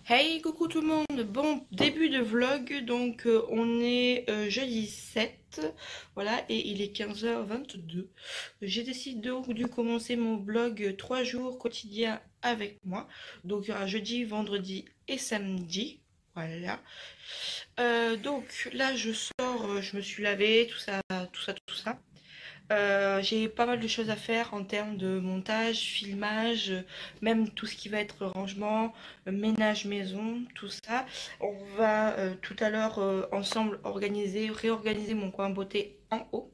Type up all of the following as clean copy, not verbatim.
Hey, coucou tout le monde. Bon, début de vlog, donc on est jeudi 7, voilà, et il est 15h22. J'ai décidé donc de commencer mon vlog 3 jours quotidiens avec moi. Donc il y aura jeudi, vendredi et samedi. Voilà. Donc là je sors, je me suis lavée, tout ça, tout ça, tout ça. J'ai pas mal de choses à faire en termes de montage, filmage, même tout ce qui va être rangement, ménage maison, tout ça. On va tout à l'heure ensemble réorganiser mon coin beauté en haut.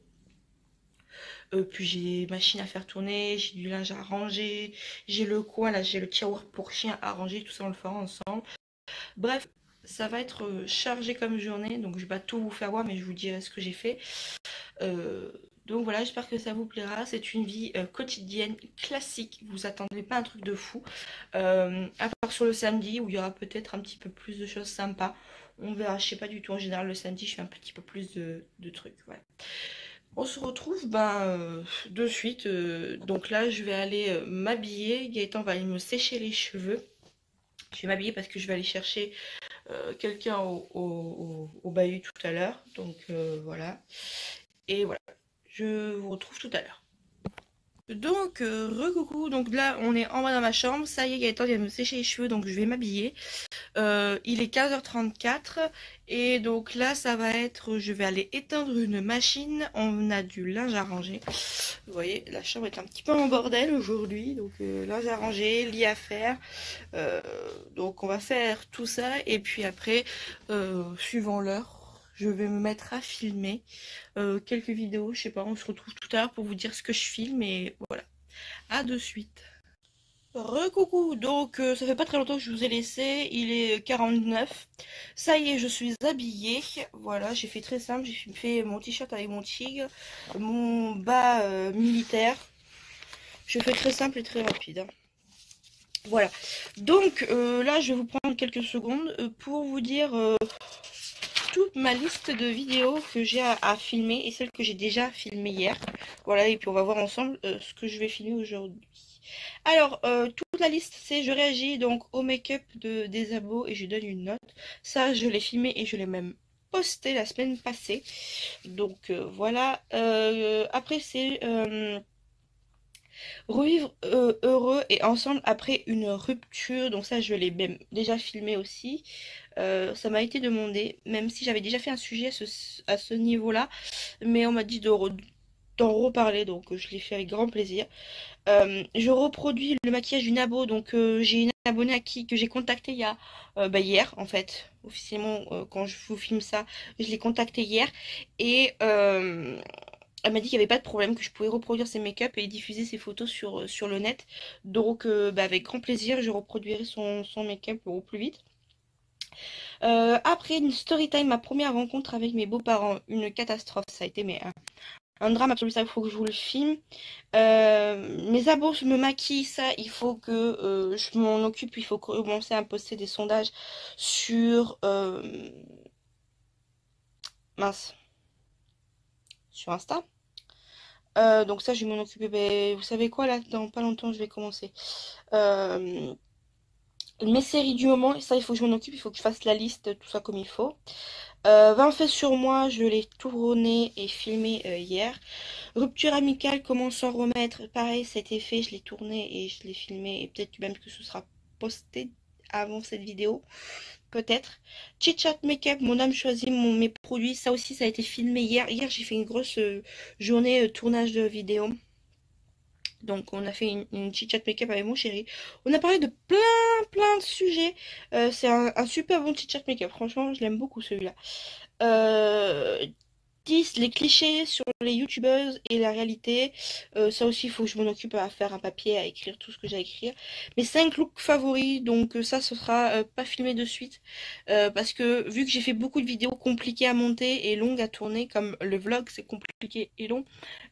Puis j'ai machine à faire tourner, j'ai du linge à ranger, j'ai le coin là, j'ai le tiroir pour chien à ranger, tout ça on le fera ensemble. Bref, ça va être chargé comme journée, donc je vais pas tout vous faire voir, mais je vous dirai ce que j'ai fait. Euh, donc voilà, j'espère que ça vous plaira. C'est une vie quotidienne, classique. Vous attendez pas un truc de fou. À part sur le samedi où il y aura peut-être un petit peu plus de choses sympas. On verra, je sais pas du tout. En général, le samedi, je fais un petit peu plus de trucs. Voilà. On se retrouve de suite. Donc là, je vais aller m'habiller. Gaëtan va aller me sécher les cheveux. Je vais m'habiller parce que je vais aller chercher quelqu'un au bahut tout à l'heure. Donc voilà. Et voilà. Je vous retrouve tout à l'heure. Donc, recoucou, donc là on est en bas dans ma chambre, ça y est Gaëtan vient me sécher les cheveux donc je vais m'habiller. Il est 15h34 et donc là ça va être, je vais aller éteindre une machine, on a du linge à ranger. Vous voyez, la chambre est un petit peu en bordel aujourd'hui, donc linge à ranger, lit à faire. Euh, donc on va faire tout ça et puis après, suivant l'heure, je vais me mettre à filmer quelques vidéos. Je sais pas, on se retrouve tout à l'heure pour vous dire ce que je filme et voilà. À de suite. Recoucou, donc ça fait pas très longtemps que je vous ai laissé, il est 49. Ça y est, je suis habillée. Voilà, j'ai fait très simple, j'ai fait mon t-shirt avec mon tigre, mon bas militaire. Je fais très simple et très rapide, hein. Voilà. Donc là, je vais vous prendre quelques secondes pour vous dire toute ma liste de vidéos que j'ai à filmer et celles que j'ai déjà filmées hier. Voilà, et puis on va voir ensemble ce que je vais filmer aujourd'hui. Alors, toute la liste, c'est je réagis donc au make-up des abos et je donne une note. Ça, je l'ai filmé et je l'ai même posté la semaine passée. Donc voilà. Après, c'est revivre heureux et ensemble après une rupture. Donc ça, je l'ai même déjà filmé aussi. Ça m'a été demandé, même si j'avais déjà fait un sujet à ce niveau-là. Mais on m'a dit d'en reparler, donc je l'ai fait avec grand plaisir. Je reproduis le maquillage d'une abo, donc j'ai une abonnée à qui que j'ai contacté il y a hier en fait, officiellement quand je vous filme ça, je l'ai contacté hier et elle m'a dit qu'il n'y avait pas de problème, que je pouvais reproduire ses make-up et diffuser ses photos sur le net. Donc avec grand plaisir, je reproduirai son make-up au plus vite. Après une story time, ma première rencontre avec mes beaux-parents, une catastrophe, ça a été mais un drame absolu, ça il faut que je vous le filme. Mes abos me maquillent, ça il faut que je m'en occupe, il faut commencer à poster des sondages sur mince, sur Insta. Donc ça je vais m'en occuper. Ben, vous savez quoi là, dans pas longtemps je vais commencer. Euh, mes séries du moment, ça il faut que je m'en occupe, il faut que je fasse la liste, tout ça comme il faut. 20 faits sur moi, je l'ai tourné et filmé hier. Rupture amicale, comment s'en remettre? Pareil, cet effet, je l'ai tourné et je l'ai filmé. Et peut-être même que ce sera posté avant cette vidéo. Peut-être. Chit Chat Makeup, mon âme choisit mes produits. Ça aussi, ça a été filmé hier. Hier, j'ai fait une grosse journée tournage de vidéo. Donc, on a fait une Chit Chat Makeup avec mon chéri. On a parlé de plein de sujets. C'est un super bon Chit Chat Makeup. Franchement, je l'aime beaucoup celui-là. Euh, 10 les clichés sur les youtubeuses et la réalité. Ça aussi, il faut que je m'en occupe à faire un papier, à écrire tout ce que j'ai à écrire. Mes 5 looks favoris, donc ça, ce sera pas filmé de suite. Parce que vu que j'ai fait beaucoup de vidéos compliquées à monter et longues à tourner, comme le vlog, c'est compliqué et long,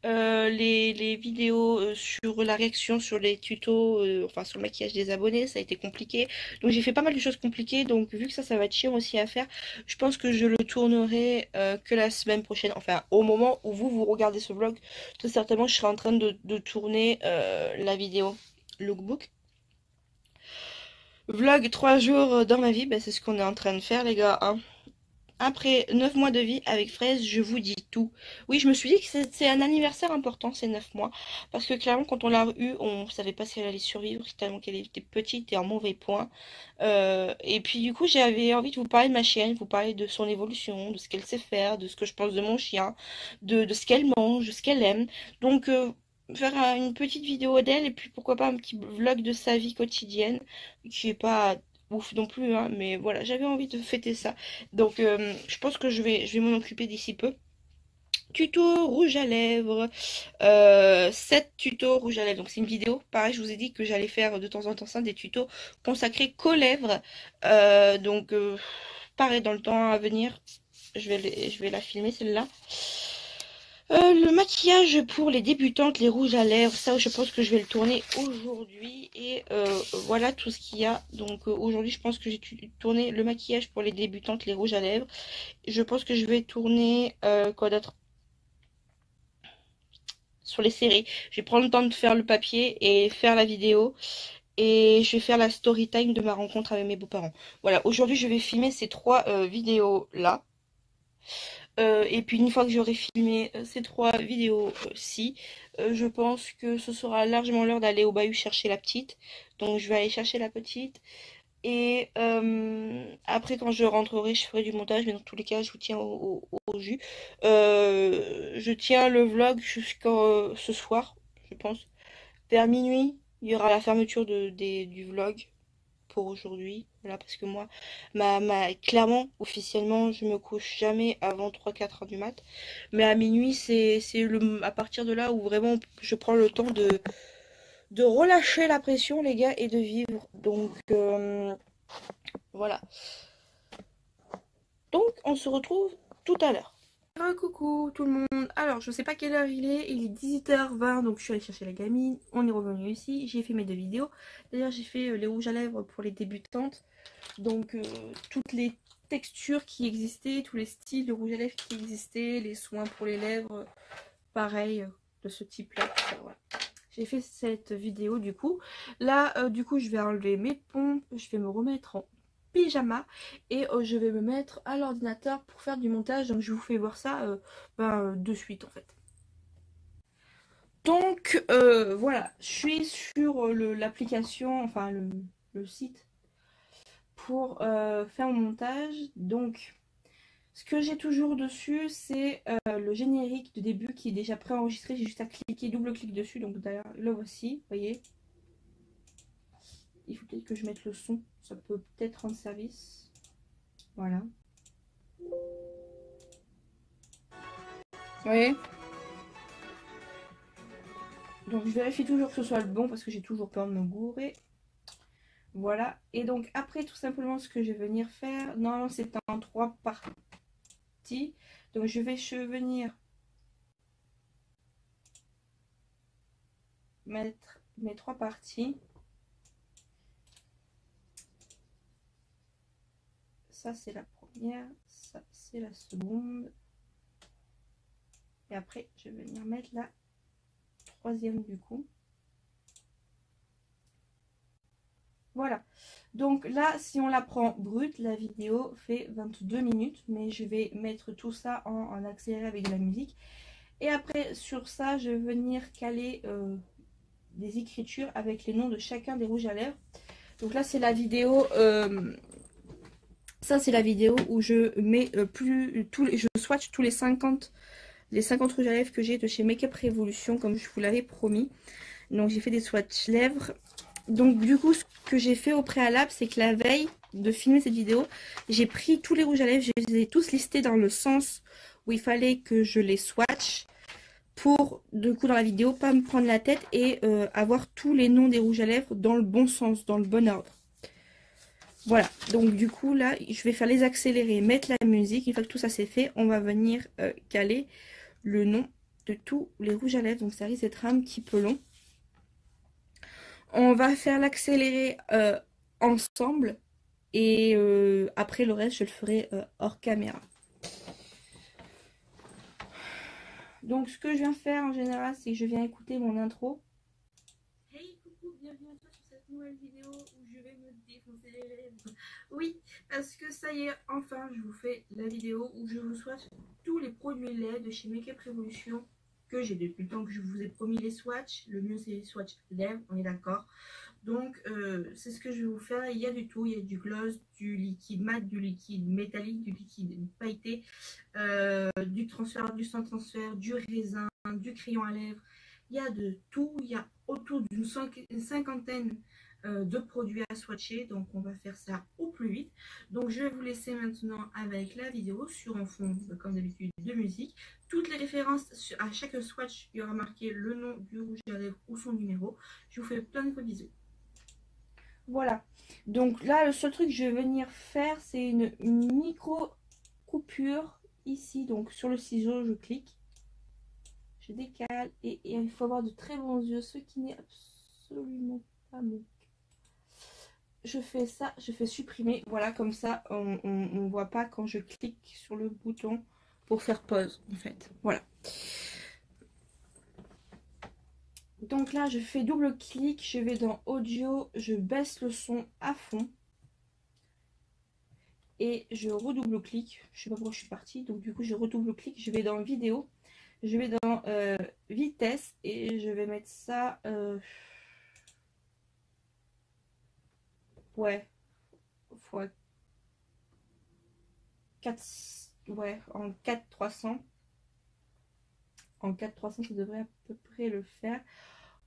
les vidéos sur la réaction, sur les tutos, enfin sur le maquillage des abonnés, ça a été compliqué. Donc j'ai fait pas mal de choses compliquées, donc vu que ça va être chiant aussi à faire, je pense que je le tournerai que la semaine prochaine. Enfin, au moment où vous regardez ce vlog, très certainement, je serai en train de tourner la vidéo lookbook. Vlog 3 jours dans ma vie, bah, c'est ce qu'on est en train de faire les gars, hein. Après 9 mois de vie avec Fraise, je vous dis tout. Oui, je me suis dit que c'est un anniversaire important, ces 9 mois. Parce que clairement, quand on l'a eue, on savait pas si elle allait survivre, tellement qu'elle était petite et en mauvais point. Et puis du coup, j'avais envie de vous parler de ma chienne, vous parler de son évolution, de ce qu'elle sait faire, de ce que je pense de mon chien, de ce qu'elle mange, de ce qu'elle aime. Donc, faire une petite vidéo d'elle et puis pourquoi pas un petit vlog de sa vie quotidienne, qui est pas ouf non plus, hein, mais voilà, j'avais envie de fêter ça. Donc, je pense que je vais m'en occuper d'ici peu. Tuto rouge à lèvres, 7 tutos rouge à lèvres. Donc c'est une vidéo, pareil, je vous ai dit que j'allais faire de temps en temps ça, des tutos consacrés qu'aux lèvres. Pareil, dans le temps à venir, je vais la filmer celle-là. Le maquillage pour les débutantes, les rouges à lèvres, ça je pense que je vais le tourner aujourd'hui. Et voilà tout ce qu'il y a. Donc aujourd'hui je pense que j'ai tourné le maquillage pour les débutantes, les rouges à lèvres. Je pense que je vais tourner quoi d'autre sur les séries. Je vais prendre le temps de faire le papier et faire la vidéo. Et je vais faire la story time de ma rencontre avec mes beaux-parents. Voilà, aujourd'hui je vais filmer ces 3 vidéos là. Et puis une fois que j'aurai filmé ces 3 vidéos-ci, je pense que ce sera largement l'heure d'aller au bahut chercher la petite. Donc je vais aller chercher la petite. Et après quand je rentrerai, je ferai du montage. Mais dans tous les cas, je vous tiens au jus. Je tiens le vlog jusqu'à ce soir, je pense. Vers minuit, il y aura la fermeture du vlog pour aujourd'hui. Voilà, parce que moi, clairement, officiellement, je me couche jamais avant 3-4 heures du mat. Mais à minuit, c'est à partir de là où vraiment je prends le temps de relâcher la pression, les gars, et de vivre. Donc, voilà. Donc, on se retrouve tout à l'heure. Coucou tout le monde. Alors, je sais pas quelle heure il est 18h20, donc je suis allée chercher la gamine. On est revenu ici, j'ai fait mes 2 vidéos. D'ailleurs, j'ai fait les rouges à lèvres pour les débutantes. Donc, toutes les textures qui existaient, tous les styles de rouge à lèvres qui existaient, les soins pour les lèvres, pareil, de ce type-là. Voilà. J'ai fait cette vidéo du coup. Là, du coup, je vais enlever mes pompes, je vais me remettre en pyjama et je vais me mettre à l'ordinateur pour faire du montage. Donc, je vous fais voir ça de suite en fait. Donc, voilà, je suis sur l'application, enfin le site pour faire mon montage. Donc, ce que j'ai toujours dessus, c'est le générique de début qui est déjà préenregistré. J'ai juste à cliquer, double-clic dessus. Donc d'ailleurs, le voici, vous voyez. Il faut peut-être que je mette le son. Ça peut peut-être rendre service. Voilà. Vous voyez. Donc je vérifie toujours que ce soit le bon parce que j'ai toujours peur de me gourer. Voilà. Et donc après, tout simplement, ce que je vais venir faire, normalement c'est en 3 parties. Donc je vais venir mettre mes 3 parties. Ça c'est la première, ça c'est la seconde. Et après je vais venir mettre la troisième du coup. Voilà. Donc là, si on la prend brute, la vidéo fait 22 minutes. Mais je vais mettre tout ça en accéléré avec de la musique. Et après, sur ça, je vais venir caler des écritures avec les noms de chacun des rouges à lèvres. Donc là, c'est la vidéo... ça, c'est la vidéo où je mets je swatch tous les 50 rouges à lèvres que j'ai de chez Make Up Revolution, comme je vous l'avais promis. Donc j'ai fait des swatchs lèvres. Donc du coup, ce que j'ai fait au préalable, c'est que la veille de filmer cette vidéo, j'ai pris tous les rouges à lèvres, je les ai tous listés dans le sens où il fallait que je les swatch pour, du coup, dans la vidéo, pas me prendre la tête et avoir tous les noms des rouges à lèvres dans le bon sens, dans le bon ordre. Voilà, donc du coup là, je vais faire les accélérer, mettre la musique. Une fois que tout ça c'est fait, on va venir caler le nom de tous les rouges à lèvres. Donc ça risque d'être un petit peu long. On va faire l'accélérer ensemble. Et après le reste, je le ferai hors caméra. Donc ce que je viens faire en général, c'est que je viens écouter mon intro. Hey coucou, bienvenue à toi sur cette nouvelle vidéo où je vais me défouler. défoncer les lèvres. Oui, parce que ça y est, enfin, je vous fais la vidéo où je vous swatch tous les produits lait de chez Make Up Revolution que j'ai depuis le temps que je vous ai promis les swatchs. Le mieux, c'est les swatchs lèvres, on est d'accord. Donc, c'est ce que je vais vous faire. Il y a du tout. Il y a du gloss, du liquide mat, du liquide métallique, du liquide pailleté, du transfert, du sans transfert, du raisin, du crayon à lèvres. Il y a de tout. Il y a autour d'une cinquantaine de produits à swatcher. Donc, on va faire ça au plus vite. Donc, je vais vous laisser maintenant avec la vidéo sur un fond, comme d'habitude, de musique. Toutes les références à chaque swatch, il y aura marqué le nom du rouge à lèvres ou son numéro. Je vous fais plein de gros bisous. Voilà, donc là le seul truc que je vais venir faire, c'est une micro coupure ici. Donc sur le ciseau je clique, je décale et il faut avoir de très bons yeux, ce qui n'est absolument pas mon cas. Je fais ça, je fais supprimer, voilà, comme ça on voit pas quand je clique sur le bouton pour faire pause en fait. Voilà, donc là je fais double clic, je vais dans audio, je baisse le son à fond et je redouble clic. Je sais pas pourquoi je suis partie, donc du coup je redouble clic, je vais dans vidéo, je vais dans vitesse et je vais mettre ça ouais fois 4, ouais, en 4 300. En 4 300 ça devrait à peu près le faire.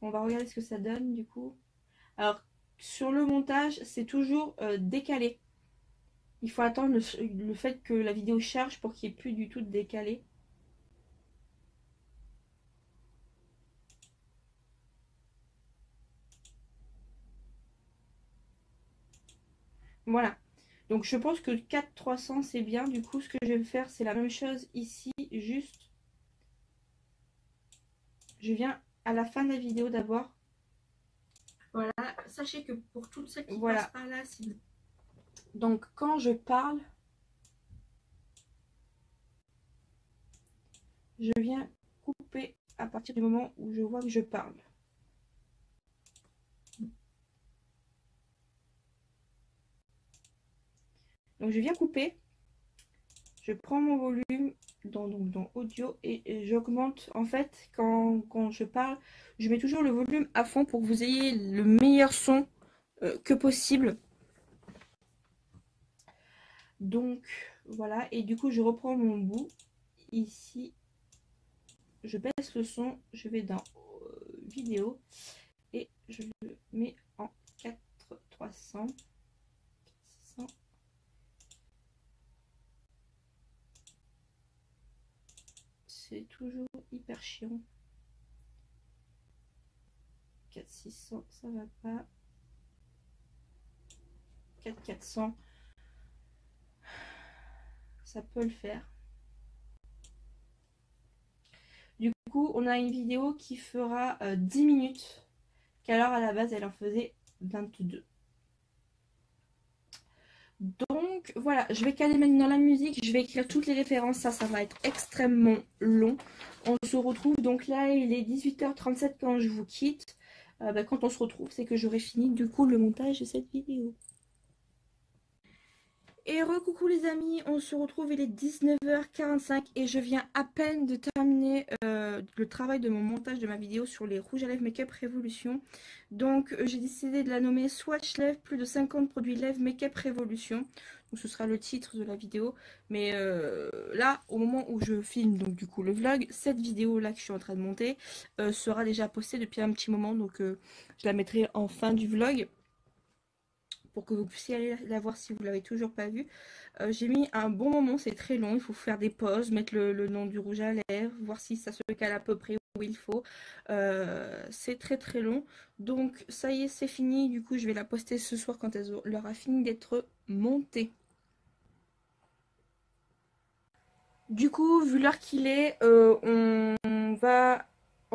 On va regarder ce que ça donne du coup. Alors sur le montage c'est toujours décalé. Il faut attendre le fait que la vidéo charge pour qu'il n'y ait plus du tout de décalé. Voilà. Donc je pense que 4 300 c'est bien. Du coup ce que je vais faire c'est la même chose ici. Juste je viens à la fin de la vidéo d'abord. Voilà. Sachez que pour toutes celles qui passent par là, donc quand je parle, je viens couper à partir du moment où je vois que je parle. Donc je viens couper. Je prends mon volume dans audio et j'augmente. En fait, quand je parle, je mets toujours le volume à fond pour que vous ayez le meilleur son que possible. Donc voilà, et du coup je reprends mon bout ici, je baisse le son, je vais dans vidéo et je le mets en 4 300. C'est toujours hyper chiant. 4 600 ça va pas. 4 400 ça peut le faire. Du coup on a une vidéo qui fera 10 minutes, qu'alors à la base elle en faisait 22. Donc voilà, je vais caler maintenant la musique, je vais écrire toutes les références, ça va être extrêmement long. On se retrouve, donc là il est 18h37 quand je vous quitte. Quand on se retrouve, c'est que j'aurai fini du coup le montage de cette vidéo. Et recoucou les amis, on se retrouve, il est 19h45 et je viens à peine de terminer le travail de mon montage de ma vidéo sur les rouges à lèvres Make Up Revolution. Donc j'ai décidé de la nommer Swatch Lèvres, plus de 50 produits lèvres Make Up Revolution. Donc ce sera le titre de la vidéo. Mais là, au moment où je filme donc du coup le vlog, cette vidéo là que je suis en train de monter sera déjà postée depuis un petit moment. Donc je la mettrai en fin du vlog, pour que vous puissiez aller la voir si vous ne l'avez toujours pas vue. J'ai mis un bon moment, c'est très long, il faut faire des pauses, mettre le nom du rouge à lèvres, voir si ça se cale à peu près où il faut. C'est très très long, donc ça y est, c'est fini. Du coup je vais la poster ce soir quand elle aura fini d'être montée. Du coup, vu l'heure qu'il est, on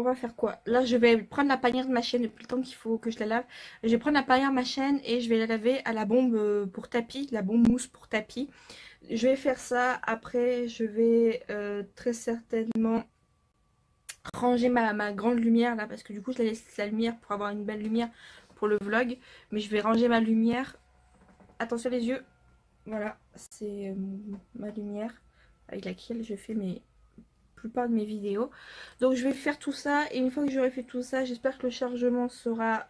va faire quoi? Là, je vais prendre la panière de ma chaîne depuis le temps qu'il faut que je la lave. Je vais prendre la panière de ma chaîne et je vais la laver à la bombe pour tapis, la bombe mousse pour tapis. Je vais faire ça. Après, je vais très certainement ranger ma grande lumière là, parce que du coup, je la laisse la lumière pour avoir une belle lumière pour le vlog. Mais je vais ranger ma lumière attention les yeux. Voilà, c'est ma lumière avec laquelle je fais la plupart de mes vidéos. Donc je vais faire tout ça et une fois que j'aurai fait tout ça, j'espère que le chargement sera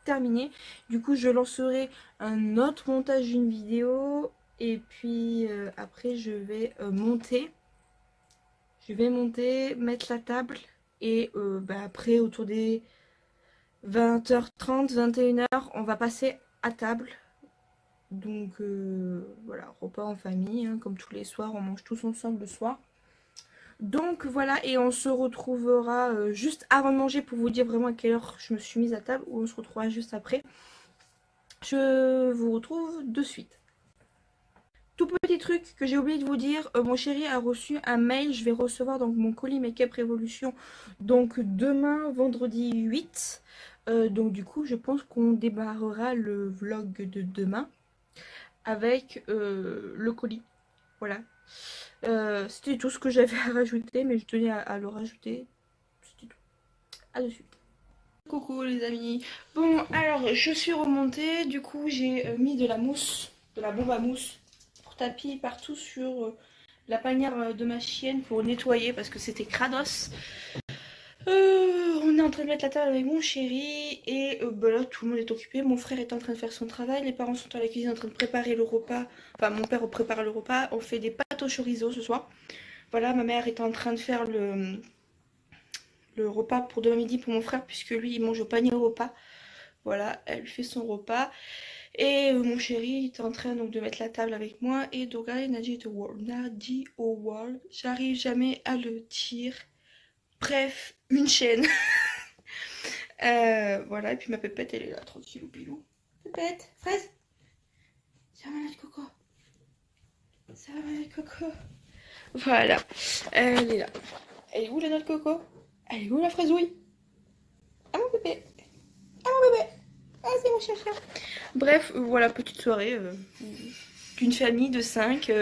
terminé. Du coup je lancerai un autre montage d'une vidéo et puis après je vais monter. Je vais monter, mettre la table et après autour des 20h30, 21h, on va passer à table. Donc voilà, repas en famille, hein, comme tous les soirs, on mange tous ensemble le soir. Donc voilà, et on se retrouvera juste avant de manger pour vous dire vraiment à quelle heure je me suis mise à table, ou on se retrouvera juste après. Je vous retrouve de suite. Tout petit truc que j'ai oublié de vous dire, mon chéri a reçu un mail, je vais recevoir donc mon colis Make-up Révolution donc demain vendredi 8. Donc du coup je pense qu'on démarrera le vlog de demain avec le colis. Voilà. C'était tout ce que j'avais à rajouter, mais je tenais à le rajouter. C'était tout. À de suite. Coucou les amis. Bon alors je suis remontée, du coup j'ai mis de la mousse, de la bombe à mousse pour tapis partout sur la panière de ma chienne pour nettoyer parce que c'était crados. On est en train de mettre la table avec mon chéri et là tout le monde est occupé. Mon frère est en train de faire son travail, les parents sont à la cuisine en train de préparer le repas. Enfin mon père prépare le repas, on fait des pâtes au chorizo ce soir. Voilà, ma mère est en train de faire le repas pour demain midi pour mon frère puisque lui il mange au panier au repas. Voilà, elle fait son repas. Et mon chéri est en train donc de mettre la table avec moi et de regarder Nadi au World. J'arrive jamais à le dire. Bref, une chaîne. Voilà, et puis ma pépette elle est là, tranquille ou pilou. Pépette, fraise. Ça va notre coco. Ça va notre coco. Voilà, elle est là. Elle est où la notre coco? Elle est où la fraisouille? Ah mon bébé. Ah mon bébé. Ah c'est mon chien. Bref, voilà, petite soirée d'une famille de 5.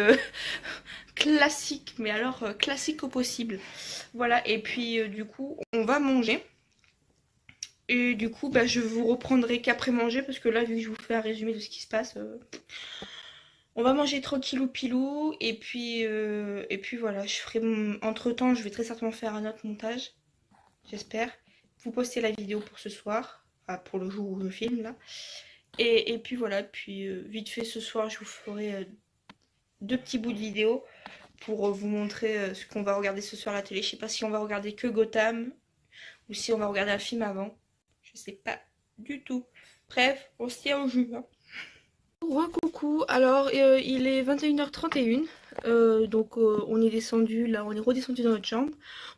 Classique, mais alors classique au possible. Voilà, et puis du coup, on va manger. Et du coup, je vous reprendrai qu'après manger, parce que là, vu que je vous fais un résumé de ce qui se passe, on va manger tranquillou pilou. Et puis voilà, je ferai entre-temps, je vais très certainement faire un autre montage, j'espère. Vous postez la vidéo pour ce soir, enfin, pour le jour où je filme là. Et puis voilà, puis vite fait ce soir, je vous ferai 2 petits bouts de vidéo pour vous montrer ce qu'on va regarder ce soir à la télé. Je sais pas si on va regarder que Gotham ou si on va regarder un film avant. Je sais pas du tout. Bref, on se tient au jus. Hein. Coucou, alors il est 21h31. Donc on est descendu, là on est redescendu dans notre chambre.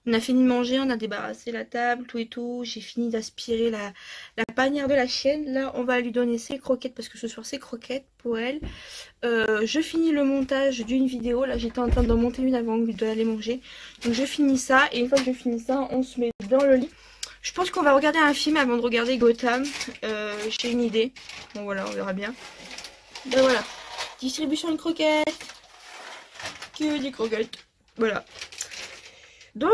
On a fini de manger, on a débarrassé la table, tout et tout. J'ai fini d'aspirer la panière de la chienne. Là on va lui donner ses croquettes parce que ce soir c'est croquettes pour elle. Je finis le montage d'une vidéo. Là j'étais en train d'en monter une avant de aller manger. Donc je finis ça et une fois que je finis ça, on se met dans le lit. Je pense qu'on va regarder un film avant de regarder Gotham. J'ai une idée. Bon voilà, on verra bien. Ben voilà. Distribution de croquettes. Que des croquettes. Voilà. Donc,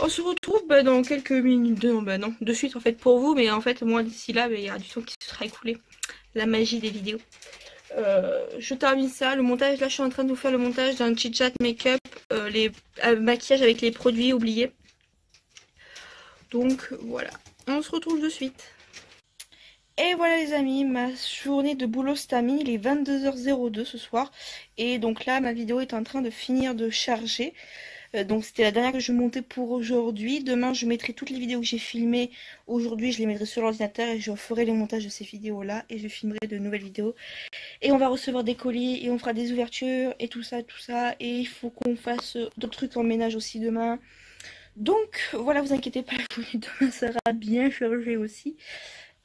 on se retrouve dans quelques minutes. Non, de suite en fait pour vous. Mais en fait, moi d'ici là, il y aura du temps qui sera écoulé. La magie des vidéos. Je termine ça, le montage. Là, je suis en train de vous faire le montage d'un chit-chat make-up. Les maquillages avec les produits oubliés. Donc voilà, on se retrouve de suite. Et voilà les amis, ma journée de boulot se termine, il est 22h02 ce soir. Et donc là, ma vidéo est en train de finir de charger. Donc c'était la dernière que je montais pour aujourd'hui. Demain, je mettrai toutes les vidéos que j'ai filmées. Aujourd'hui, je les mettrai sur l'ordinateur et je ferai les montages de ces vidéos-là. Et je filmerai de nouvelles vidéos. Et on va recevoir des colis et on fera des ouvertures et tout ça, tout ça. Et il faut qu'on fasse d'autres trucs en ménage aussi demain. Donc voilà, vous inquiétez pas, la journée demain sera bien chargée aussi.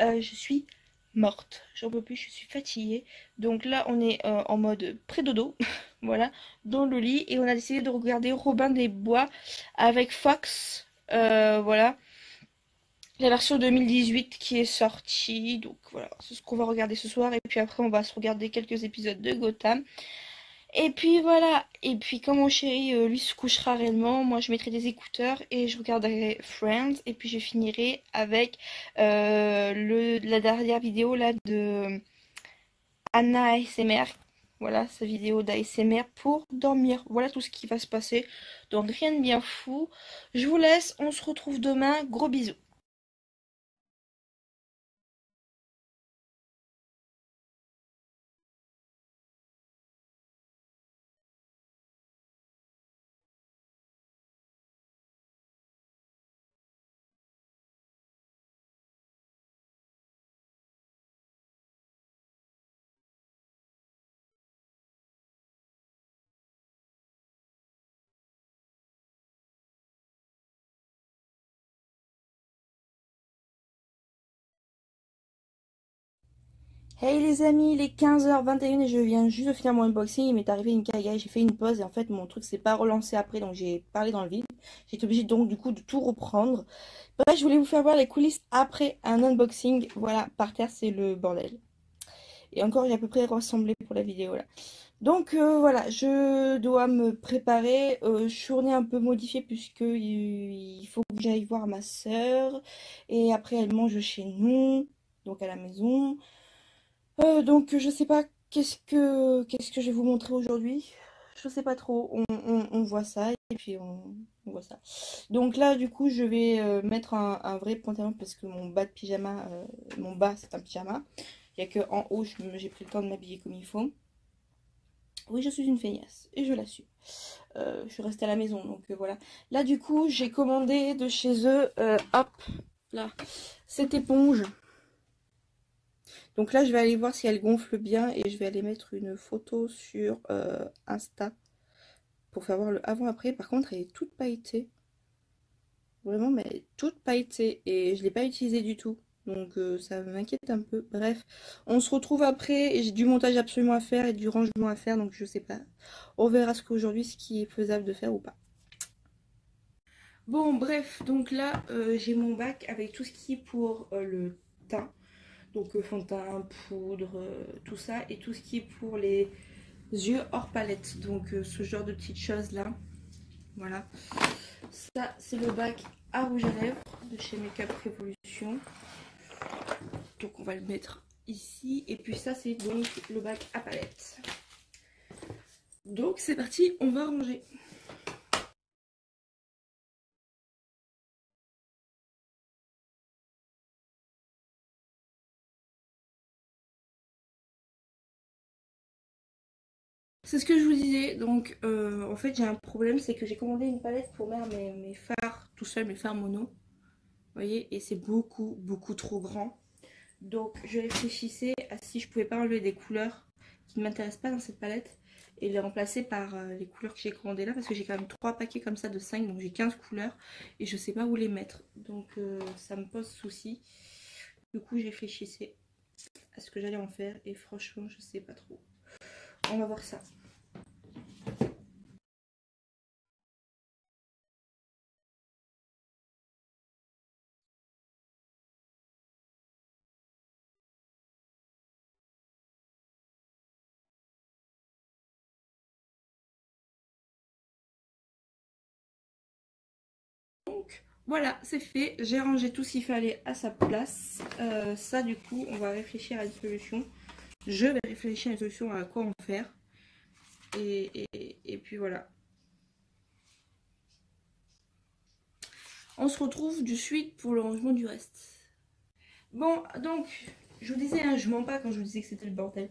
Je suis morte, j'en peux plus, je suis fatiguée. Donc là on est en mode pré-dodo, voilà, dans le lit. Et on a décidé de regarder Robin des Bois avec Fox, voilà. La version 2018 qui est sortie, donc voilà, c'est ce qu'on va regarder ce soir. Et puis après on va se regarder quelques épisodes de Gotham. Et puis voilà, et puis quand mon chéri lui se couchera réellement, moi je mettrai des écouteurs et je regarderai Friends. Et puis je finirai avec la dernière vidéo là de Anna ASMR. Voilà sa vidéo d'ASMR pour dormir. Voilà tout ce qui va se passer. Donc rien de bien fou. Je vous laisse, on se retrouve demain. Gros bisous. Hey les amis, il est 15h21 et je viens juste de finir mon unboxing. Il m'est arrivé une cagaille, j'ai fait une pause et en fait mon truc s'est pas relancé après, donc j'ai parlé dans le vide. J'étais obligée donc du coup de tout reprendre. Bref, je voulais vous faire voir les coulisses après un unboxing. Voilà, par terre c'est le bordel. Et encore j'ai à peu près ressemblé pour la vidéo là. Donc voilà, je dois me préparer. Journée un peu modifiée puisque il faut que j'aille voir ma soeur. Et après elle mange chez nous, donc à la maison. Donc je sais pas qu'est-ce que je vais vous montrer aujourd'hui. Je sais pas trop. On voit ça et puis on voit ça. Donc là du coup je vais mettre un vrai pantalon parce que mon bas de pyjama, mon bas c'est un pyjama. Il n'y a que en haut j'ai pris le temps de m'habiller comme il faut. Oui, je suis une feignasse et je l'assume. Je suis restée à la maison, donc voilà. Là, du coup, j'ai commandé de chez eux, hop, là, cette éponge. Donc là, je vais aller voir si elle gonfle bien et je vais aller mettre une photo sur Insta pour faire voir le avant-après. Par contre, elle est toute pailletée. Vraiment, mais toute pailletée et je ne l'ai pas utilisée du tout. Donc ça m'inquiète un peu. Bref, on se retrouve après et j'ai du montage absolument à faire et du rangement à faire. Donc je sais pas. On verra ce qui est faisable de faire ou pas. Bon, bref, donc là, j'ai mon bac avec tout ce qui est pour le teint. Donc fond de teint, poudre, tout ça. Et tout ce qui est pour les yeux hors palette. Donc ce genre de petites choses là. Voilà. Ça, c'est le bac à rouge à lèvres de chez Makeup Revolution. Donc on va le mettre ici. Et puis ça, c'est donc le bac à palette. Donc c'est parti, on va ranger. C'est ce que je vous disais, donc en fait j'ai un problème, c'est que j'ai commandé une palette pour mettre mes fards tout seul, mes fards mono, vous voyez, et c'est beaucoup trop grand. Donc je réfléchissais à si je pouvais pas enlever des couleurs qui ne m'intéressent pas dans cette palette et les remplacer par les couleurs que j'ai commandées là, parce que j'ai quand même 3 paquets comme ça de 5, donc j'ai 15 couleurs et je sais pas où les mettre, donc ça me pose souci. Du coup je réfléchissais à ce que j'allais en faire et franchement je sais pas trop. On va voir ça. Donc voilà, c'est fait. J'ai rangé tout ce qu'il fallait à sa place. Ça, du coup, on va réfléchir à une solution. Je vais réfléchir à une solution à quoi en faire. Et puis voilà. On se retrouve de suite pour le rangement du reste. Bon, donc, je vous disais, hein, je mens pas quand je vous disais que c'était le bordel.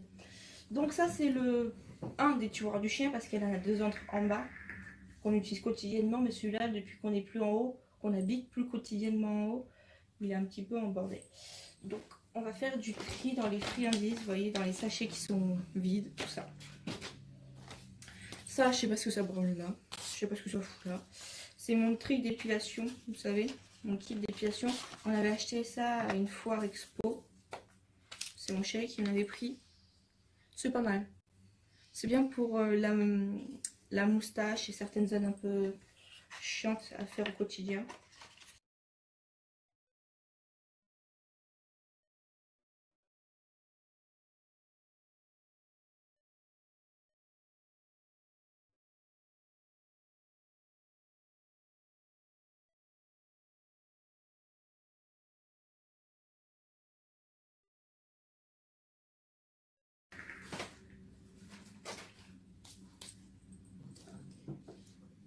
Donc ça, c'est le un des tiroirs du chien parce qu'elle en a deux autres en bas qu'on utilise quotidiennement. Mais celui-là, depuis qu'on n'est plus en haut, qu'on habite plus quotidiennement en haut, il est un petit peu embordé. Donc on va faire du tri dans les friandises, vous voyez, dans les sachets qui sont vides, tout ça. Ça, je sais pas ce que ça branle là. Je sais pas ce que ça fout là. C'est mon tri d'épilation, vous savez, mon kit d'épilation. On avait acheté ça à une foire expo. C'est mon chéri qui m'avait pris. C'est pas mal. C'est bien pour la moustache et certaines zones un peu chiantes à faire au quotidien.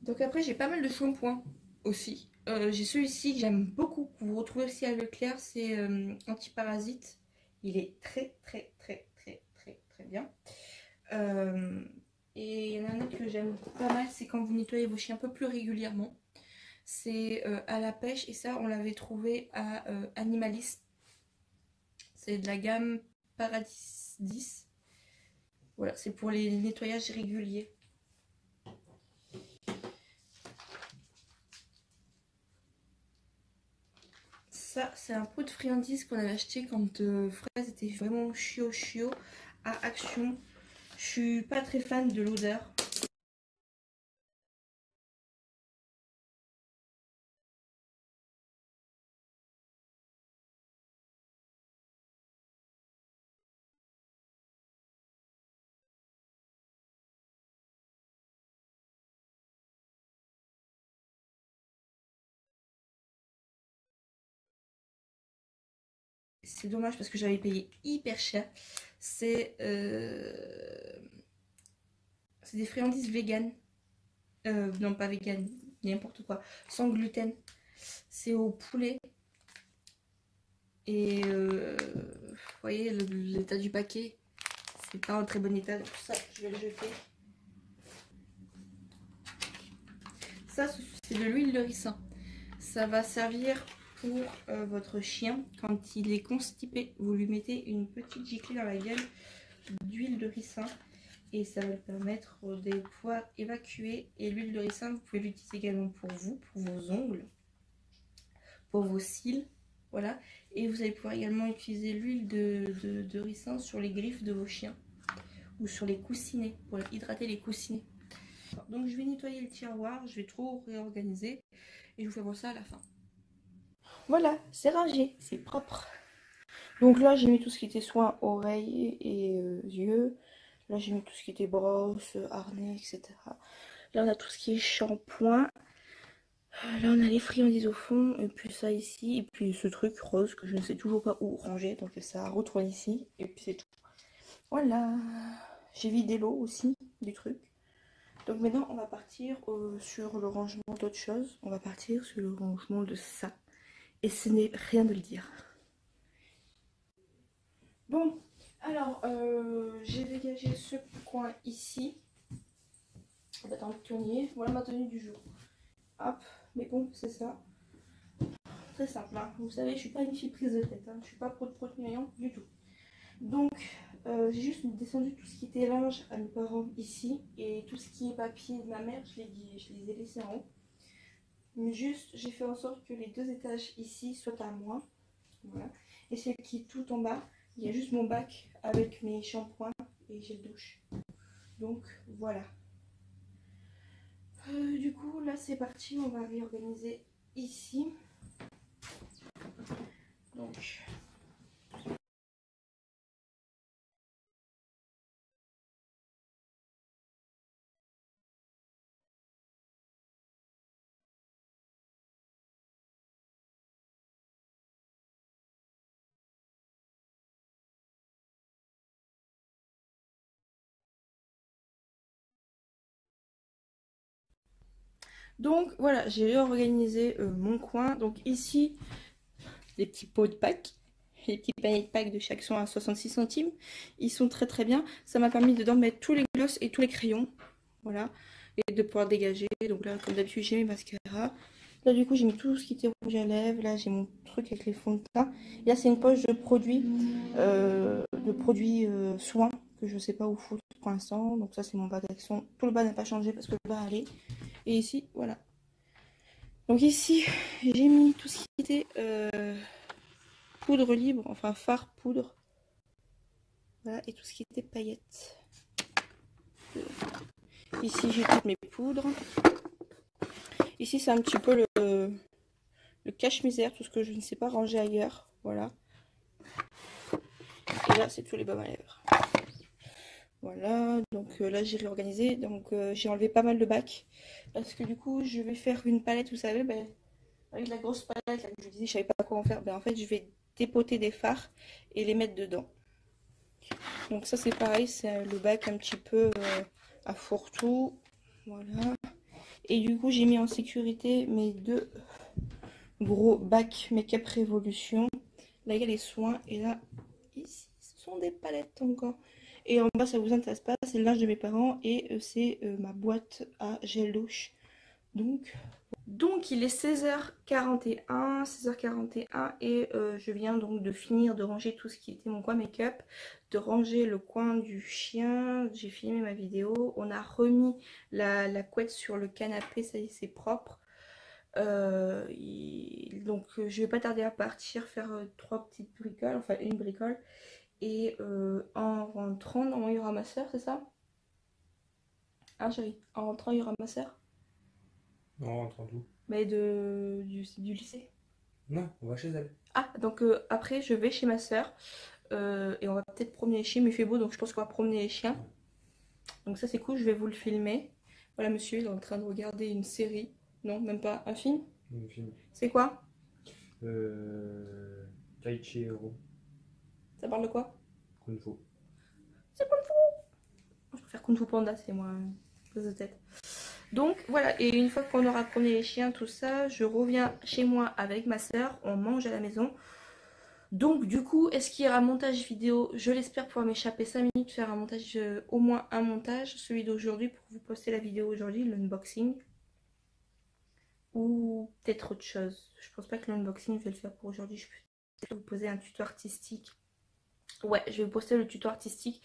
Donc après j'ai pas mal de shampoings aussi. J'ai celui-ci que j'aime beaucoup, que vous retrouvez aussi à Leclerc, c'est anti-parasite. Il est très bien. Et il y en a un autre que j'aime pas mal, c'est quand vous nettoyez vos chiens un peu plus régulièrement. C'est à la pêche et ça on l'avait trouvé à Animalist. C'est de la gamme Paradis 10. Voilà, c'est pour les nettoyages réguliers. Ça, c'est un pot de friandises qu'on avait acheté quand Fraise était vraiment chiot à Action. Je suis pas très fan de l'odeur. C'est dommage parce que j'avais payé hyper cher. C'est des friandises véganes. Non, pas véganes, n'importe quoi. Sans gluten. C'est au poulet. Et vous voyez l'état du paquet. C'est pas en très bon état. Donc ça, je vais le jeter. Ça, c'est de l'huile de ricin. Ça va servir pour votre chien quand il est constipé. Vous lui mettez une petite giclée dans la gueule d'huile de ricin et ça va lui permettre de pouvoir évacuer. Et l'huile de ricin, vous pouvez l'utiliser également pour vous, pour vos ongles, pour vos cils. Voilà. Et vous allez pouvoir également utiliser l'huile de ricin sur les griffes de vos chiens ou sur les coussinets pour hydrater les coussinets. Donc je vais nettoyer le tiroir, je vais tout réorganiser et je vous fais voir ça à la fin. Voilà, c'est rangé, c'est propre. Donc là, j'ai mis tout ce qui était soins, oreilles et yeux. Là, j'ai mis tout ce qui était brosse, harnais, etc. Là, on a tout ce qui est shampoing. Là, on a les friandises au fond. Et puis ça ici. Et puis ce truc rose que je ne sais toujours pas où ranger. Donc ça retourne ici. Et puis c'est tout. Voilà. J'ai vidé l'eau aussi du truc. Donc maintenant, on va partir sur le rangement d'autres choses. On va partir sur le rangement de ça. Et ce n'est rien de le dire. Bon, alors, j'ai dégagé ce coin ici. On va dans le tournier. Voilà ma tenue du jour. Hop, mais bon, c'est ça. Très simple, hein. Vous savez, je suis pas une fille prise de tête. Hein. Je suis pas pro-de du tout. Donc, j'ai juste descendu tout ce qui était linge à mes parents ici. Et tout ce qui est papier de ma mère, je les ai laissés en haut. Mais juste, j'ai fait en sorte que les 2 étages ici soient à moi. Voilà. Et celle qui est tout en bas, il y a juste mon bac avec mes shampoings et gel douche. Donc voilà. Du coup là c'est parti, on va réorganiser ici. Donc voilà, j'ai réorganisé mon coin. Donc ici, les petits pots de Pâques. Les petits paniers de Pâques de chaque sont à 66 centimes. Ils sont très bien. Ça m'a permis dedans mettre tous les glosses et tous les crayons. Voilà. Et de pouvoir dégager. Donc là, comme d'habitude, j'ai mes mascaras. Là, du coup, j'ai mis tout ce qui était rouge à lèvres. Là, j'ai mon truc avec les fonds de teint. Et là, c'est une poche de produits, soins que je sais pas où foutre pour l'instant. Donc ça, c'est mon bas d'action. Tout le bas n'a pas changé parce que le bas allait. Et ici, voilà. Donc ici, j'ai mis tout ce qui était poudre libre, enfin fard poudre. Voilà, et tout ce qui était paillettes. Ici, j'ai toutes mes poudres. Ici, c'est un petit peu le cache-misère, tout ce que je ne sais pas ranger ailleurs. Voilà. Et là, c'est tous les baumes à lèvres. Voilà, donc là, j'ai réorganisé. Donc, j'ai enlevé pas mal de bacs. Parce que du coup, je vais faire une palette, vous savez, ben, avec la grosse palette, là, je vous disais, je savais pas quoi en faire. Ben, en fait, je vais dépoter des fards et les mettre dedans. Donc ça, c'est pareil, c'est le bac un petit peu à fourre-tout. Voilà. Et du coup, j'ai mis en sécurité mes deux gros bacs Make-up Révolution. Là, il y a les soins. Et là, ici, ce sont des palettes encore. Et en bas, ça vous intéresse pas, c'est le linge de mes parents. Et c'est ma boîte à gel douche. Donc il est 16h41, 16h41 et je viens donc de finir de ranger tout ce qui était mon coin make-up, de ranger le coin du chien, j'ai filmé ma vidéo, on a remis la couette sur le canapé, ça y est c'est propre. Donc je vais pas tarder à partir faire trois petites bricoles, enfin une bricole. Et en rentrant, normalement il y aura ma soeur, c'est ça? Ah chérie, en rentrant il y aura ma soeur? Non, on rentre d'où? Mais du lycée. Non, on va chez elle. Ah, donc après je vais chez ma soeur et on va peut-être promener les chiens, mais il fait beau donc je pense qu'on va promener les chiens. Donc ça c'est cool, je vais vous le filmer. Voilà monsieur, il est en train de regarder une série. Non, même pas, un film. Un film. C'est quoi? Taichi Hero. Ça parle de quoi? Kung Fu. C'est Kung Fu. Je préfère Kung Fu Panda, c'est moins prise de tête. Donc voilà, et une fois qu'on aura promené les chiens, tout ça, je reviens chez moi avec ma soeur, on mange à la maison. Donc du coup, est-ce qu'il y aura un montage vidéo? Je l'espère pouvoir m'échapper 5 minutes, faire un montage, au moins un montage, celui d'aujourd'hui, pour vous poster la vidéo aujourd'hui, l'unboxing. Ou peut-être autre chose. Je pense pas que l'unboxing, je vais le faire pour aujourd'hui. Je peux peut-être vous poser un tuto artistique. Ouais, je vais vous poster le tuto artistique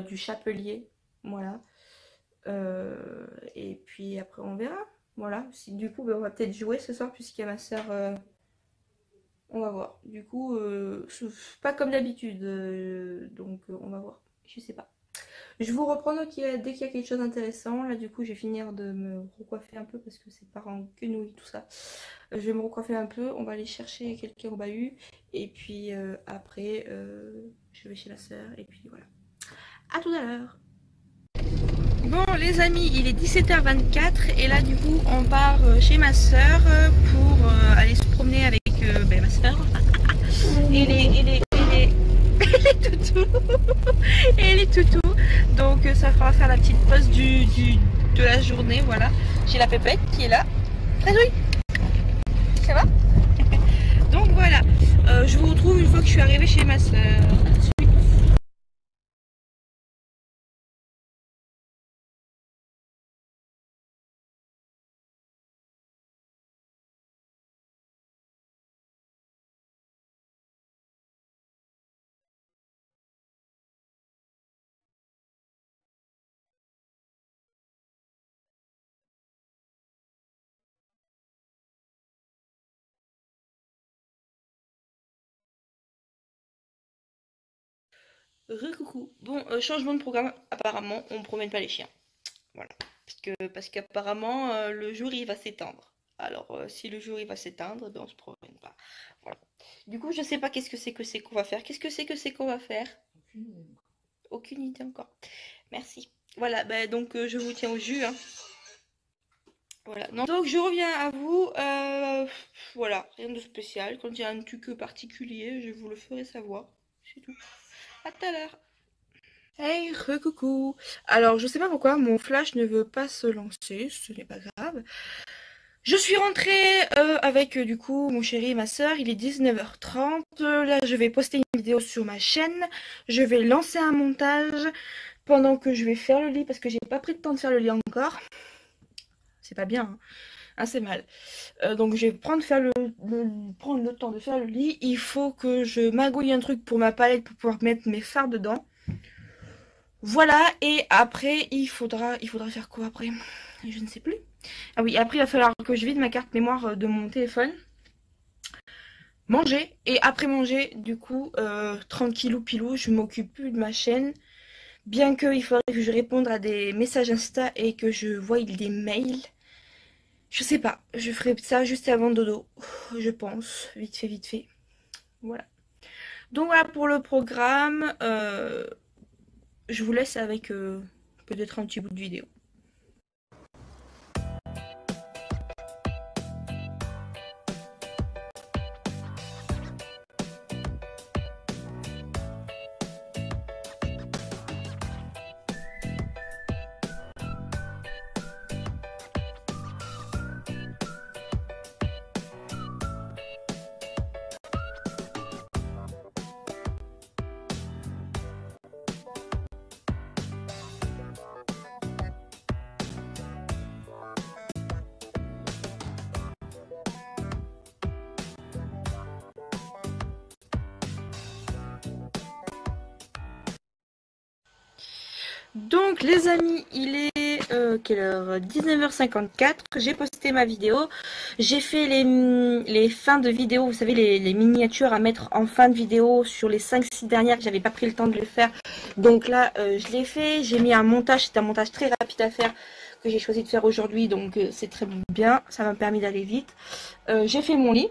du chapelier. Voilà. Et puis après, on verra. Voilà. Si, du coup, on va peut-être jouer ce soir, puisqu'il y a ma soeur... On va voir. Du coup, pas comme d'habitude. Donc, on va voir. Je sais pas. Je vous reprends dès qu'il y a quelque chose d'intéressant. Là, du coup, je vais finir de me recoiffer un peu parce que c'est pas en quenouille tout ça. Je vais me recoiffer un peu. On va aller chercher quelqu'un au bahut. Et puis après, je vais chez la sœur. Et puis voilà. À tout à l'heure. Bon, les amis, il est 17h24. Et là, du coup, on part chez ma sœur pour aller se promener avec ma sœur. Et les toutous. Et les toutous. Donc ça fera faire la petite pause de la journée. Voilà. J'ai la pépette qui est là. Fredouille, ça va? Donc voilà. Je vous retrouve une fois que je suis arrivée chez ma soeur. Recoucou. Bon, changement de programme. Apparemment, on ne promène pas les chiens. Voilà. Parce qu'apparemment, le jour il va s'éteindre. Alors, si le jour il va s'éteindre, ben, on se promène pas. Voilà. Du coup, je sais pas qu'est-ce que c'est qu'on va faire. Qu'est-ce que c'est qu'on va faire? Aucune idée encore. Merci. Voilà, ben, donc je vous tiens au jus. Hein. Voilà. Non, donc je reviens à vous. Voilà, rien de spécial. Quand il y a un truc particulier, je vous le ferai savoir. C'est tout. À tout à l'heure. Hey, recoucou. Alors, je sais pas pourquoi mon flash ne veut pas se lancer, ce n'est pas grave. Je suis rentrée avec du coup mon chéri et ma soeur, il est 19h30. Là, je vais poster une vidéo sur ma chaîne. Je vais lancer un montage pendant que je vais faire le lit parce que j'ai pas pris de temps de faire le lit encore. C'est pas bien, hein. Ah, c'est mal. Donc je vais prendre le temps de faire le lit. Il faut que je magouille un truc pour ma palette pour pouvoir mettre mes fards dedans. Voilà, et après, il faudra faire quoi après? Je ne sais plus. Ah oui, après, il va falloir que je vide ma carte mémoire de mon téléphone. Manger, et après manger, du coup, tranquillou pilou, je m'occupe plus de ma chaîne. Bien qu'il faudrait que je réponde à des messages Insta et que je voie des mails. Je sais pas, je ferai ça juste avant dodo, je pense, vite fait, vite fait. Voilà. Donc voilà pour le programme. Je vous laisse avec peut-être un petit bout de vidéo. Donc les amis, il est quelle heure? 19h54, j'ai posté ma vidéo, j'ai fait les fins de vidéo, vous savez les miniatures à mettre en fin de vidéo sur les 5-6 dernières, que j'avais pas pris le temps de le faire. Donc là je l'ai fait, j'ai mis un montage, c'est un montage très rapide à faire que j'ai choisi de faire aujourd'hui, donc c'est très bien, ça m'a permis d'aller vite. J'ai fait mon lit,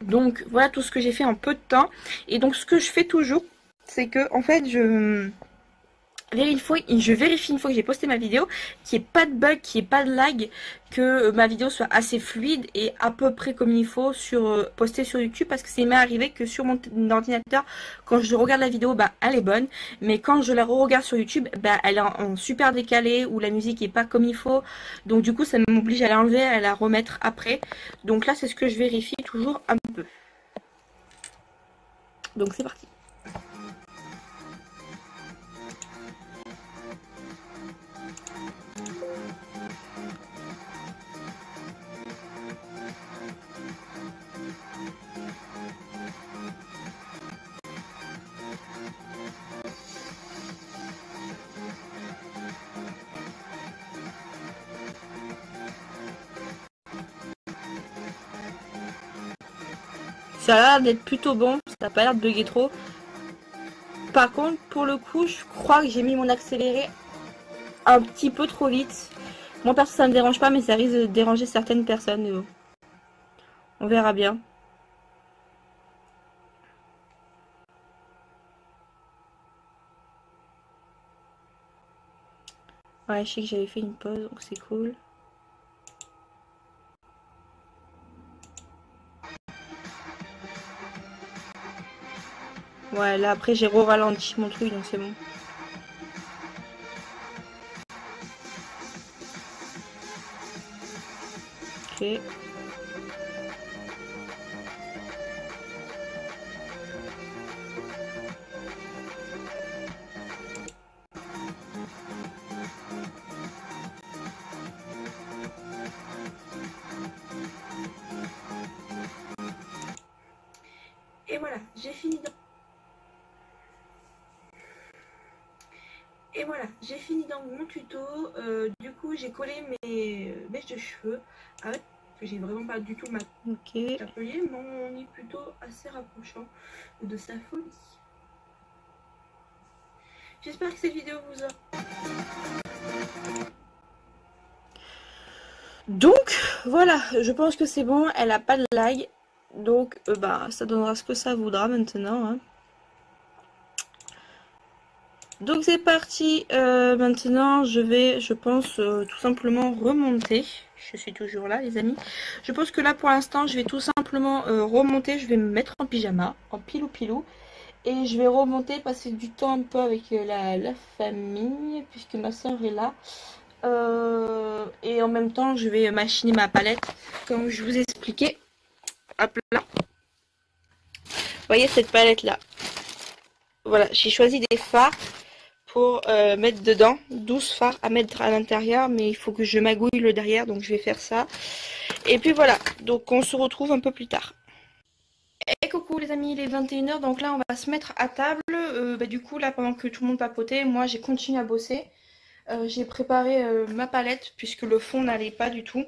donc voilà tout ce que j'ai fait en peu de temps. Et donc ce que je fais toujours, c'est que en fait je vérifie une fois que j'ai posté ma vidéo qu'il n'y ait pas de bug, qu'il n'y ait pas de lag, que ma vidéo soit assez fluide et à peu près comme il faut sur postée sur YouTube, parce que c'est m'est arrivé que sur mon ordinateur, quand je regarde la vidéo, bah elle est bonne, mais quand je la re-regarde sur YouTube, bah elle est en super décalé ou la musique est pas comme il faut, donc du coup ça m'oblige à l'enlever, à la remettre après. Donc là c'est ce que je vérifie toujours un peu. Donc c'est parti. Ça a l'air d'être plutôt bon, ça n'a pas l'air de bugger trop. Par contre, pour le coup, je crois que j'ai mis mon accéléré un petit peu trop vite. Moi, perso, ça me dérange pas, mais ça risque de déranger certaines personnes. On verra bien. Ouais, je sais que j'avais fait une pause, donc c'est cool. Ouais, là après j'ai re-ralenti mon truc, donc c'est bon. Ok. Et voilà, j'ai fini. Et voilà, j'ai fini dans mon tuto. Du coup, j'ai collé mes mèches de cheveux avec que j'ai vraiment pas du tout ma atelier, mais on est plutôt assez rapprochant de sa folie. J'espère que cette vidéo vous a. Donc voilà, je pense que c'est bon, elle a pas de lag, donc bah ça donnera ce que ça voudra maintenant. Hein. Donc c'est parti, maintenant je vais, je pense, tout simplement remonter. Je suis toujours là les amis. Je pense que là pour l'instant je vais tout simplement remonter, je vais me mettre en pyjama, en pilou-pilou. Et je vais remonter, passer du temps un peu avec la famille, puisque ma soeur est là. Et en même temps je vais machiner ma palette, comme je vous ai expliqué. Hop là. Vous voyez cette palette là. Voilà, j'ai choisi des fards pour mettre dedans, 12 fards à mettre à l'intérieur, mais il faut que je magouille le derrière, donc je vais faire ça. Et puis voilà, donc on se retrouve un peu plus tard. Et coucou les amis, il est 21h, donc là on va se mettre à table. Du coup là pendant que tout le monde papotait, moi j'ai continué à bosser. J'ai préparé ma palette puisque le fond n'allait pas du tout.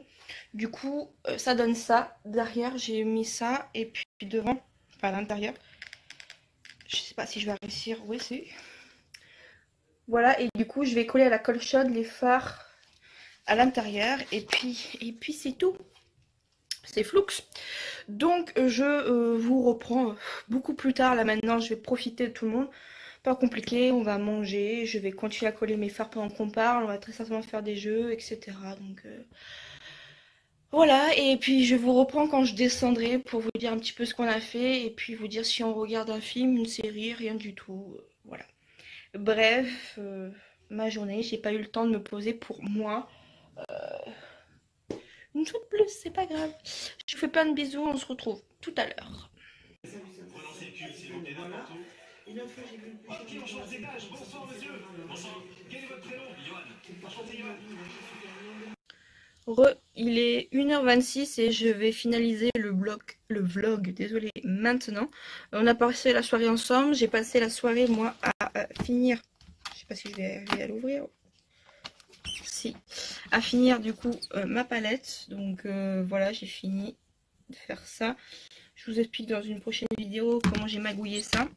Du coup ça donne ça. Derrière j'ai mis ça et puis devant, enfin à l'intérieur. Je sais pas si je vais réussir, oui c'est... Voilà, et du coup je vais coller à la colle chaude les fards à l'intérieur et puis c'est tout. C'est floux. Donc je vous reprends beaucoup plus tard. Là maintenant je vais profiter de tout le monde. Pas compliqué, on va manger. Je vais continuer à coller mes fards pendant qu'on parle. On va très certainement faire des jeux, etc. Donc voilà, et puis je vous reprends quand je descendrai pour vous dire un petit peu ce qu'on a fait. Et puis vous dire si on regarde un film, une série, rien du tout. Voilà. Bref, ma journée, j'ai pas eu le temps de me poser pour moi. Une fois de plus, c'est pas grave. Je vous fais plein de bisous, on se retrouve tout à l'heure. Il est 1h26 et je vais finaliser le vlog, désolé, maintenant. On a passé la soirée ensemble, j'ai passé la soirée moi à finir. Je sais pas si je vais arriver à l'ouvrir. Si. À finir du coup ma palette. Donc voilà, j'ai fini de faire ça. Je vous explique dans une prochaine vidéo comment j'ai magouillé ça.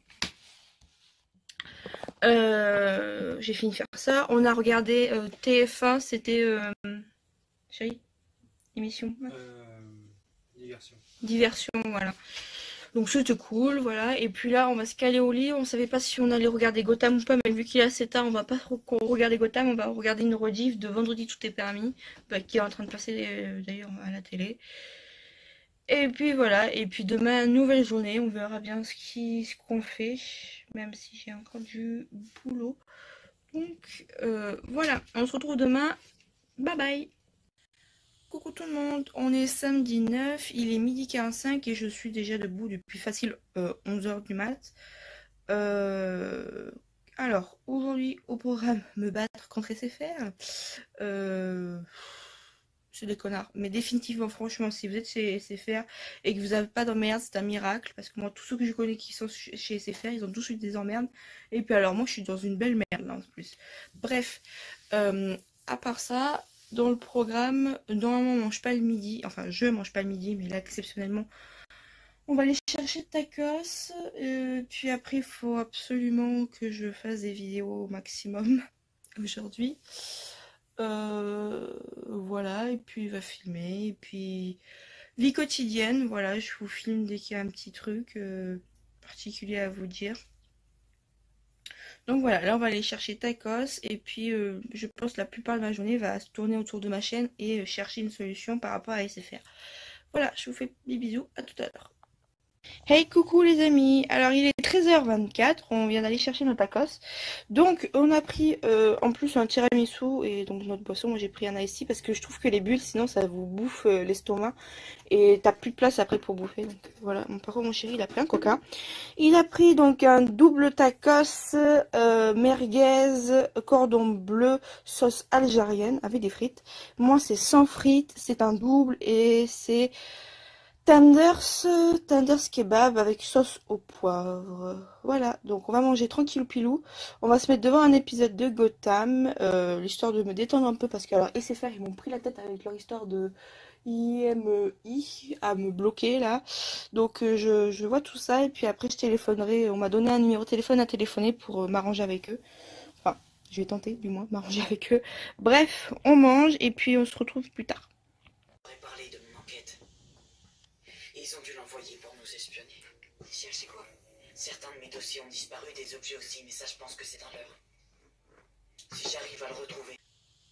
J'ai fini de faire ça. On a regardé TF1, c'était chérie, émission. Diversion. Diversion, voilà. Donc c'était cool, voilà. Et puis là, on va se caler au lit. On savait pas si on allait regarder Gotham ou pas, mais vu qu'il est assez tard, on va pas regarder Gotham. On va regarder une rediff de Vendredi tout est permis, qui est en train de passer d'ailleurs à la télé. Et puis voilà. Et puis demain, nouvelle journée. On verra bien ce qu'on fait, même si j'ai encore du boulot. Donc voilà. On se retrouve demain. Bye bye. Coucou tout le monde, on est samedi 9, il est midi 45 et je suis déjà debout depuis facile 11h du mat. Alors, aujourd'hui au programme, me battre contre SFR. C'est des connards, mais définitivement, franchement, si vous êtes chez SFR et que vous n'avez pas d'emmerde, c'est un miracle. Parce que moi, tous ceux que je connais qui sont chez SFR, ils ont tous eu des emmerdes. Et puis alors, moi, je suis dans une belle merde là en plus. Bref, à part ça... Dans le programme, normalement on mange pas le midi, enfin je mange pas le midi, mais là exceptionnellement on va aller chercher tacos, puis après il faut absolument que je fasse des vidéos au maximum aujourd'hui. Voilà, et puis il va filmer, et puis vie quotidienne, voilà, je vous filme dès qu'il y a un petit truc particulier à vous dire. Donc voilà, là on va aller chercher tacos et puis je pense que la plupart de ma journée va se tourner autour de ma chaîne et chercher une solution par rapport à SFR. Voilà, je vous fais des bisous, à tout à l'heure. Hey coucou les amis, alors il est 13h24, on vient d'aller chercher nos tacos. Donc on a pris en plus un tiramisu et donc notre boisson, moi j'ai pris un ice tea parce que je trouve que les bulles sinon ça vous bouffe l'estomac et t'as plus de place après pour bouffer. Donc voilà, par contre mon chéri il a pris un coca. Il a pris donc un double tacos merguez cordon bleu sauce algérienne avec des frites. Moi c'est sans frites, c'est un double et c'est tenders kebab avec sauce au poivre. Voilà, donc on va manger tranquille pilou. On va se mettre devant un épisode de Gotham, l'histoire de me détendre un peu parce que alors SFR ils m'ont pris la tête avec leur histoire de IMI à me bloquer là. Donc je vois tout ça et puis après je téléphonerai. On m'a donné un numéro de téléphone à téléphoner pour m'arranger avec eux. Enfin, je vais tenter du moins m'arranger avec eux. Bref, on mange et puis on se retrouve plus tard. Parler de mon enquête. Ils ont dû l'envoyer pour nous espionner. Cherchez quoi? Certains de mes dossiers ont disparu, des objets aussi, mais ça je pense que c'est un leurre. Si j'arrive à le retrouver.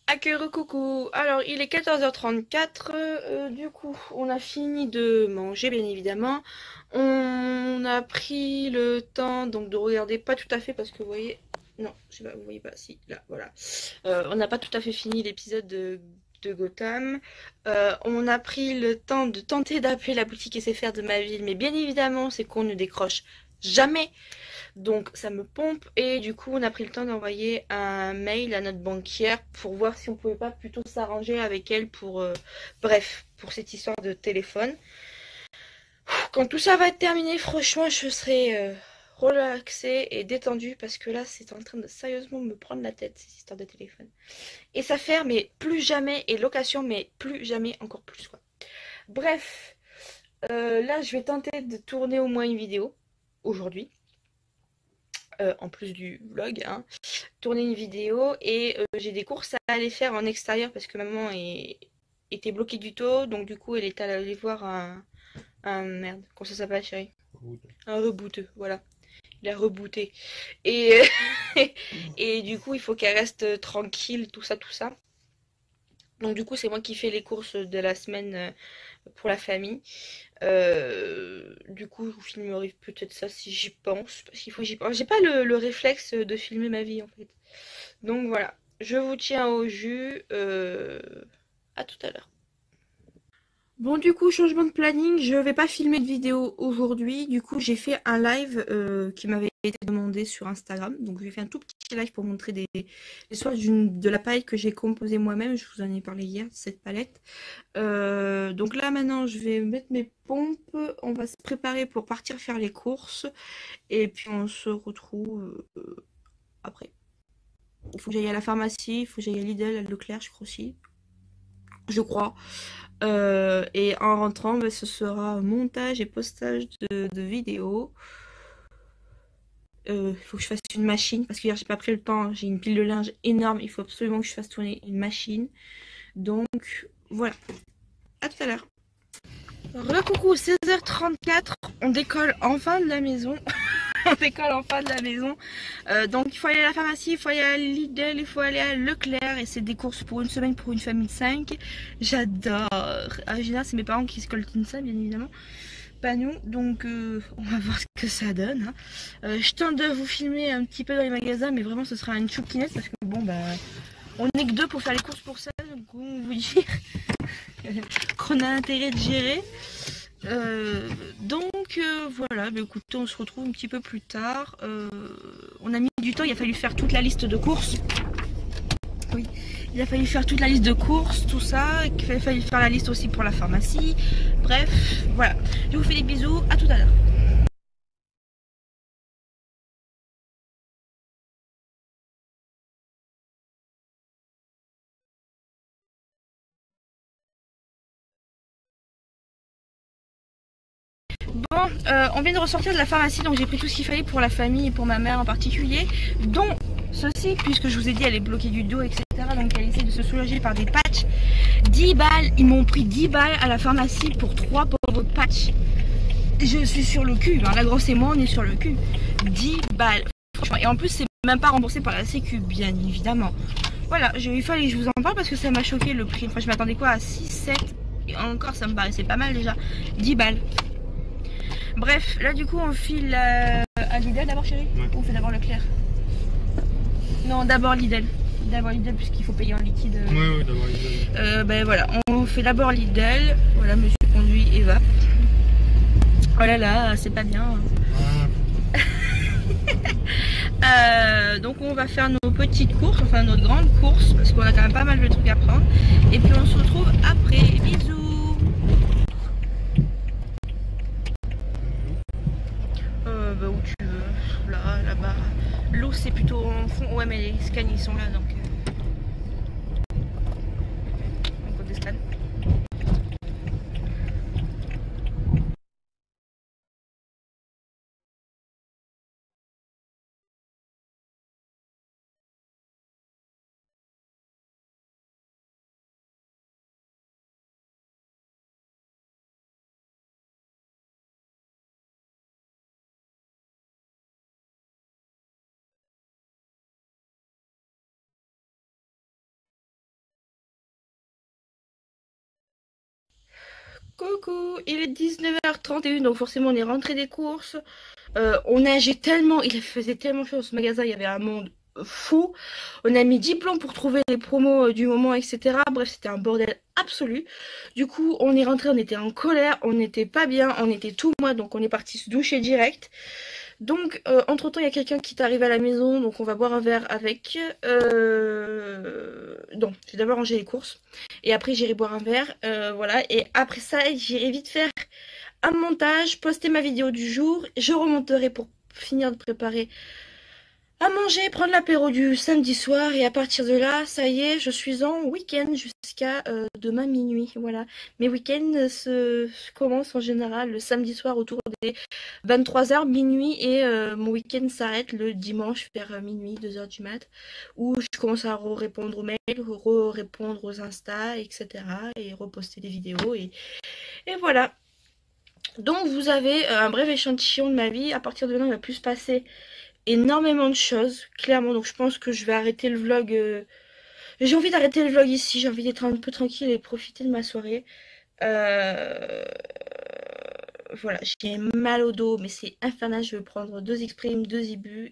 Accueil, coucou. Alors il est 14h34, du coup on a fini de manger bien évidemment. On a pris le temps donc de regarder, pas tout à fait parce que vous voyez, non je sais pas, vous voyez pas, si là voilà. On n'a pas tout à fait fini l'épisode de Gotham. On a pris le temps de tenter d'appeler la boutique SFR de ma ville, mais bien évidemment c'est qu'on ne décroche jamais. Donc ça me pompe et du coup on a pris le temps d'envoyer un mail à notre banquière pour voir si on pouvait pas plutôt s'arranger avec elle pour bref, pour cette histoire de téléphone. Quand tout ça va être terminé, franchement je serai relaxée et détendue parce que là c'est en train de sérieusement me prendre la tête cette histoire de téléphone. Et ça fait mais plus jamais, et location mais plus jamais, encore plus quoi. Bref, là je vais tenter de tourner au moins une vidéo aujourd'hui. En plus du vlog, hein, tourner une vidéo et j'ai des courses à aller faire en extérieur parce que maman était bloquée du tout, donc du coup elle est allée voir un merde, comment ça s'appelle chérie? Un reboot, voilà, il a rebooté et et du coup il faut qu'elle reste tranquille, tout ça. Donc du coup c'est moi qui fais les courses de la semaine pour la famille. Du coup je vous filmerai peut-être ça si j'y pense, parce qu'il faut que j'y pense. J'ai pas le réflexe de filmer ma vie en fait. Donc voilà, je vous tiens au jus. À tout à l'heure. Bon du coup changement de planning, je vais pas filmer de vidéo aujourd'hui, du coup j'ai fait un live qui m'avait été demandé sur Instagram, donc j'ai fait un tout petit live pour montrer l'histoire de la palette que j'ai composée moi-même, je vous en ai parlé hier, cette palette. Donc là maintenant je vais mettre mes pompes, on va se préparer pour partir faire les courses, et puis on se retrouve après. Il faut que j'aille à la pharmacie, il faut que j'aille à Lidl, à Leclerc, je crois aussi. Je crois. Et en rentrant, bah, ce sera montage et postage de vidéos. Il faut que je fasse une machine parce que hier j'ai pas pris le temps. J'ai une pile de linge énorme. Il faut absolument que je fasse tourner une machine. Donc voilà. À tout à l'heure. Recoucou, 16h34. On décolle enfin de la maison. On décolle enfin de la maison. Donc il faut aller à la pharmacie, il faut aller à Lidl, il faut aller à Leclerc. Et c'est des courses pour une semaine pour une famille de 5. J'adore. En général, c'est mes parents qui se coltinent ça, bien évidemment. Pas nous. Donc on va voir ce que ça donne. Hein. Je tente de vous filmer un petit peu dans les magasins, mais vraiment ce sera une chouquinette parce que bon, bah, on n'est que deux pour faire les courses pour ça. Donc on vous dire qu'on a intérêt de gérer. Donc voilà, bah, écoutez, on se retrouve un petit peu plus tard. On a mis du temps, il a fallu faire toute la liste de courses. Oui, il a fallu faire toute la liste de courses, tout ça. Il a fallu faire la liste aussi pour la pharmacie. Bref, voilà. Je vous fais des bisous, à tout à l'heure. Bon, on vient de ressortir de la pharmacie, donc j'ai pris tout ce qu'il fallait pour la famille et pour ma mère en particulier, dont ceci, puisque je vous ai dit elle est bloquée du dos, etc. Donc elle essaie de se soulager par des patchs. 10 balles, ils m'ont pris 10 balles à la pharmacie pour 3 pauvres patchs. Je suis sur le cul, hein. La grosse et moi on est sur le cul. 10 balles, franchement. Et en plus c'est même pas remboursé par la sécu, bien évidemment. Voilà, il fallait que je vous en parle parce que ça m'a choqué le prix. Enfin je m'attendais quoi à 6, 7, et encore ça me paraissait pas mal déjà. 10 balles. Bref, là du coup on file à Lidl d'abord, chérie. Ouais. Ou on fait d'abord Leclerc? Non, d'abord Lidl. D'abord Lidl puisqu'il faut payer en liquide. Ouais, d'abord Lidl. Ben voilà, on fait d'abord Lidl. Voilà, monsieur conduit Eva. Oh là là, c'est pas bien. Donc on va faire nos petites courses, enfin notre grande course, parce qu'on a quand même pas mal de trucs à prendre. Et puis on se retrouve après. Bisous. Bah, où tu veux, là-bas. L'eau c'est plutôt en fond. Ouais, mais les scans ils sont là donc. On des scans. Coucou, il est 19h31, donc forcément on est rentré des courses. On nageait tellement, il faisait tellement chaud dans ce magasin, il y avait un monde fou. On a mis 10 plombs pour trouver les promos du moment, etc. Bref, c'était un bordel absolu. Du coup, on est rentré, on était en colère, on n'était pas bien, on était tout mois, donc on est parti se doucher direct. Donc, entre-temps, il y a quelqu'un qui est arrivé à la maison, donc on va boire un verre avec. Donc, j'ai d'abord rangé les courses, et après j'irai boire un verre, voilà. Et après ça, j'irai vite faire un montage, poster ma vidéo du jour. Je remonterai pour finir de préparer à manger, prendre l'apéro du samedi soir. Et à partir de là, ça y est, je suis en week-end jusqu'à demain minuit. Voilà. Mes week-ends commencent en général le samedi soir autour des 23h, minuit. Et mon week-end s'arrête le dimanche vers minuit, 2h du mat. Où je commence à répondre aux mails, répondre aux Insta, etc. Et reposter des vidéos. Et voilà. Donc vous avez un bref échantillon de ma vie. À partir de maintenant, il va plus se passer énormément de choses, clairement. Donc je pense que je vais arrêter le vlog. J'ai envie d'arrêter le vlog ici. J'ai envie d'être un peu tranquille et profiter de ma soirée. Voilà, j'ai mal au dos, mais c'est infernal. Je vais prendre 2 Exprime, 2 Ibu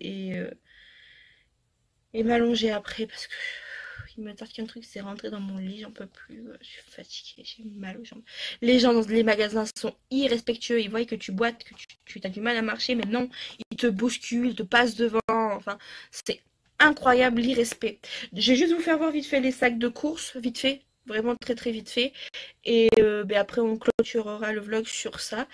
et m'allonger après parce que il me tarde qu'un truc, c'est rentrer dans mon lit, j'en peux plus, je suis fatiguée, j'ai mal aux jambes. Les gens dans les magasins sont irrespectueux, ils voient que tu boites, que tu as du mal à marcher, mais non, ils te bousculent, ils te passent devant, enfin, c'est incroyable l'irrespect. Je vais juste vous faire voir vite fait les sacs de courses, vite fait, vraiment très très vite fait. Et après on clôturera le vlog sur ça.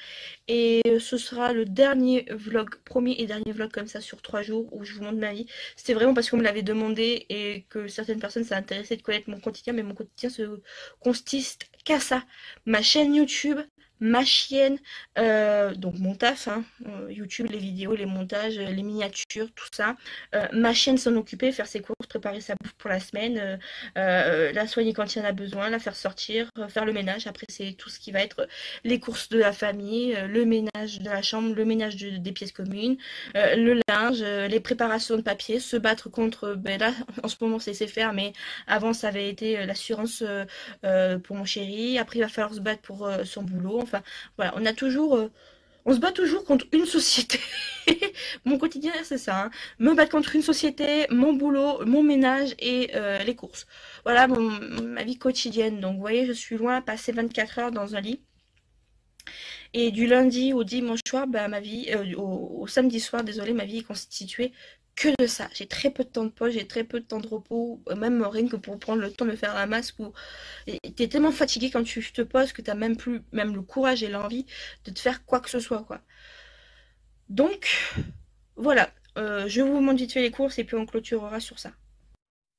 Et ce sera le dernier vlog, premier et dernier vlog comme ça sur 3 jours où je vous montre ma vie. C'était vraiment parce qu'on me l'avait demandé et que certaines personnes s'intéressaient de connaître mon quotidien, mais mon quotidien se consiste qu'à ça. Ma chaîne YouTube, ma chienne, donc mon taf, hein, YouTube, les vidéos, les montages, les miniatures, tout ça. Ma chienne s'en occuper, faire ses courses, préparer sa bouffe pour la semaine, la soigner quand il y en a besoin, la faire sortir, faire le ménage. Après c'est tout ce qui va être les courses de la famille, le ménage de la chambre, le ménage des pièces communes, le linge, les préparations de papier, se battre contre, là en ce moment c'est faire, mais avant ça avait été l'assurance pour mon chéri, après il va falloir se battre pour son boulot, enfin voilà, on se bat toujours contre une société. Mon quotidien c'est ça, hein. Me battre contre une société, mon boulot, mon ménage et les courses. Voilà ma vie quotidienne. Donc vous voyez, je suis loin, passer 24 heures dans un lit. Et du lundi au dimanche soir, bah, ma vie, au samedi soir, désolé, ma vie est constituée que de ça. J'ai très peu de temps de pause, j'ai très peu de temps de repos, même rien que pour prendre le temps de me faire un masque. T'es tellement fatigué quand tu te poses que t'as même plus le courage et l'envie de te faire quoi que ce soit, quoi. Donc, voilà. Je vous montre vite fait les courses et puis on clôturera sur ça.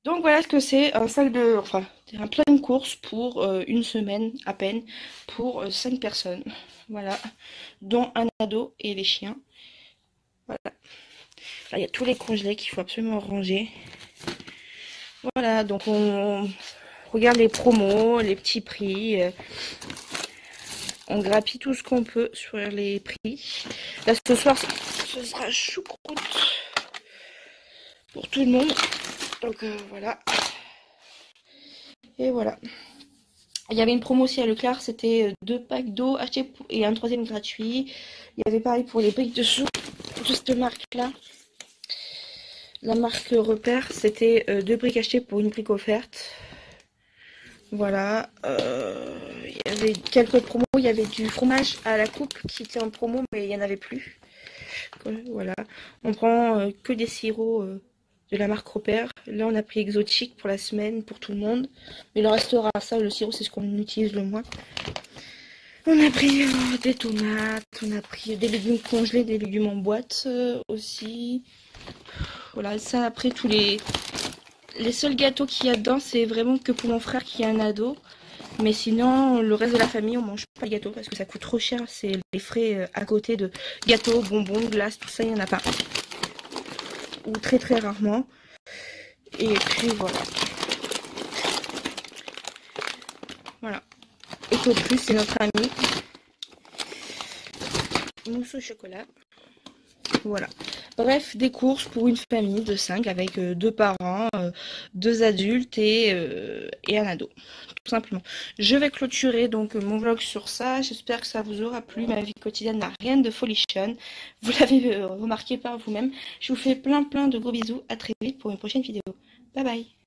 Donc voilà ce que c'est un sac de... Enfin, un plein de courses pour une semaine à peine pour 5 personnes. Voilà. Dont un ado et les chiens. Voilà. Là, il y a tous les congelés qu'il faut absolument ranger. Voilà, donc on regarde les promos, les petits prix. On grappille tout ce qu'on peut sur les prix. Là, ce soir, ce sera choucroute pour tout le monde. Donc voilà. Et voilà. Il y avait une promo aussi à Leclerc, c'était 2 packs d'eau achetés et un 3e gratuit. Il y avait pareil pour les briques de soupe de cette marque-là. La marque Repère, c'était 2 briques achetées pour une brique offerte. Voilà. Il y avait quelques promos. Il y avait du fromage à la coupe qui était en promo, mais il n'y en avait plus. Voilà. On prend que des sirops de la marque Repère. Là, on a pris exotique pour la semaine, pour tout le monde. Mais il en restera ça. Le sirop, c'est ce qu'on utilise le moins. On a pris des tomates. On a pris des légumes congelés, des légumes en boîte aussi. Voilà, ça, après, tous les seuls gâteaux qu'il y a dedans, c'est vraiment que pour mon frère qui est un ado. Mais sinon, le reste de la famille, on mange pas de gâteaux parce que ça coûte trop cher. C'est les frais à côté de gâteaux, bonbons, glaces, tout ça, il n'y en a pas. Ou très très rarement. Et puis voilà. Voilà. Eco Plus, c'est notre ami. Mousse au chocolat. Voilà. Bref, des courses pour une famille de 5 avec 2 parents, 2 adultes et un ado. Tout simplement. Je vais clôturer donc mon vlog sur ça. J'espère que ça vous aura plu. Ma vie quotidienne n'a rien de folichonne. Vous l'avez remarqué par vous-même. Je vous fais plein de gros bisous. À très vite pour une prochaine vidéo. Bye bye.